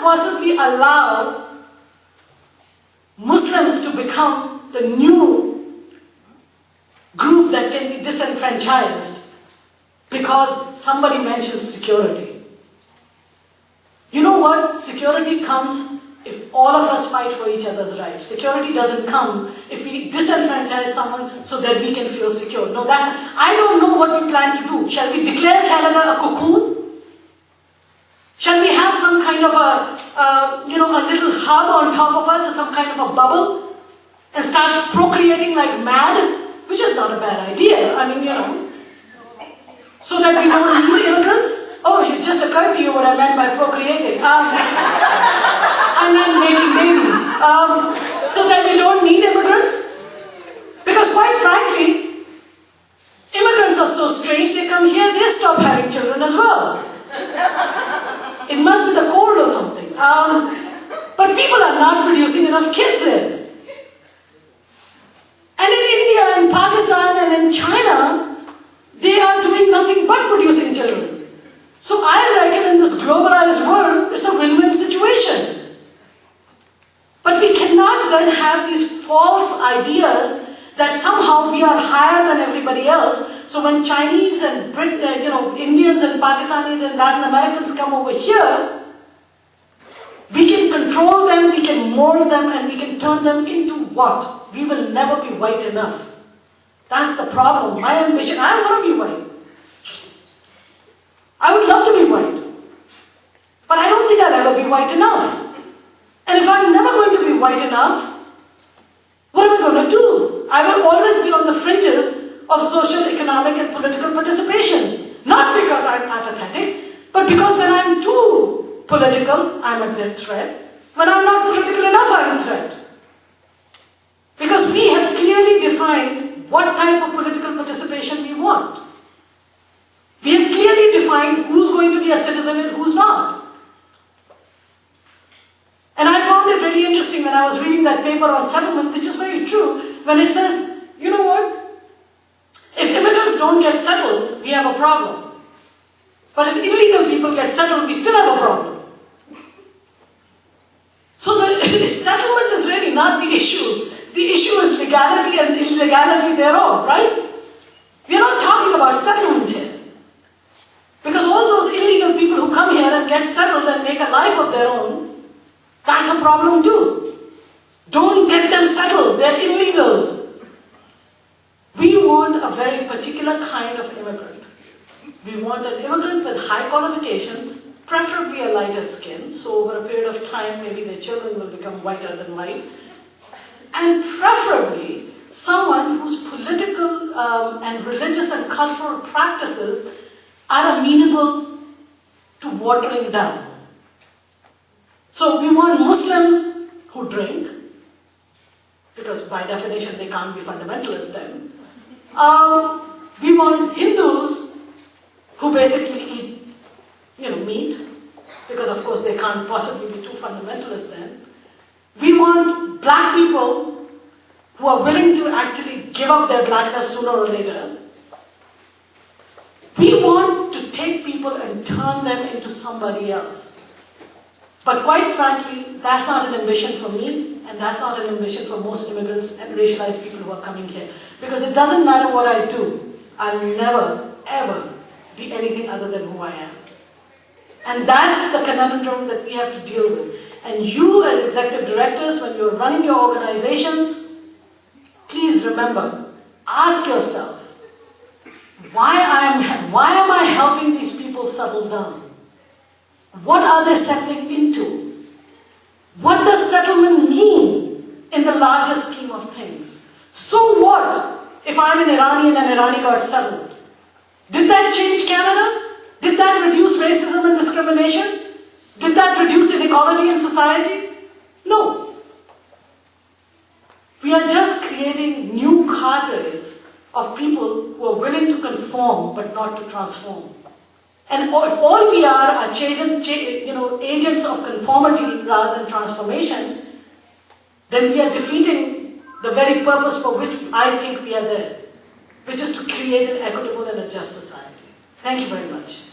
possibly allow Muslims to become the new group that can be disenfranchised because somebody mentions security. You know what? Security comes if all of us fight for each other's rights. Security doesn't come if we disenfranchise someone so that we can feel secure. No, I don't know what we plan to do. Shall we declare Canada a cocoon? Shall we have some kind of a little hub on top of us, or some kind of a bubble, and start procreating like mad? Which is not a bad idea. I mean, so that we don't need immigrants. Oh, it just occurred to you what I meant by procreating. I meant making babies. So that we don't need immigrants. Because quite frankly, immigrants are so strange, they come here, they stop having children as well. It must be the cold or something. But people are not producing enough kids in. And in India, in Pakistan, and in China, they are doing nothing but producing children. So I reckon in this globalized world, it's a win-win situation. But we cannot then have these false ideas that somehow we are higher than everybody else. So when Chinese and Indians and Pakistanis and Latin Americans come over here, we can control them, we can mold them, and we can turn them into what? We will never be white enough. That's the problem. My ambition, I want to be white. I would love to be white. But I don't think I'll ever be white enough. And if I'm never going to be white enough, what am I going to do? I will always be on the fringes of social, economic, and political participation. Not because I'm apathetic, but because when I'm too political, I'm a threat. When I'm not political enough, I'm a threat. Because we have clearly defined what type of political participation we want. We have clearly defined who's going to be a citizen and who's not. And I found it really interesting when I was reading that paper on settlement, which is very true, when it says, you know what? If immigrants don't get settled, we have a problem. But if illegal people get settled, we still have a problem. So the settlement is really not the issue. The issue is legality and illegality thereof, right? We are not talking about settlement here. Because all those illegal people who come here and get settled and make a life of their own, that's a problem too. Don't get them settled, they're illegals. We want a very particular kind of immigrant. We want an immigrant with high qualifications, preferably a lighter skin, so over a period of time maybe their children will become whiter than white, and preferably someone whose political and religious and cultural practices are amenable to watering down. So we want Muslims who drink, because by definition they can't be fundamentalists then. We want Hindus who basically eat, meat, because of course they can't possibly be too fundamentalist then. We want black people who are willing to actually give up their blackness sooner or later. We want to take people and turn them into somebody else. But quite frankly, that's not an ambition for me, and that's not an ambition for most immigrants and racialized people who are coming here. Because it doesn't matter what I do, I'll never, ever be anything other than who I am. And that's the conundrum that we have to deal with. And you as executive directors, when you're running your organizations, please remember, ask yourself, why am I helping these people settle down? What are they settling into? What does settlement mean in the larger scheme of things? So what if I'm an Iranian and Irani got settled? Did that change Canada? Did that reduce racism and discrimination? Did that reduce inequality in society? No. We are just creating new cadres of people who are willing to conform but not to transform. And if all we are agents of conformity rather than transformation, then we are defeating the very purpose for which I think we are there, which is to create an equitable and a just society. Thank you very much.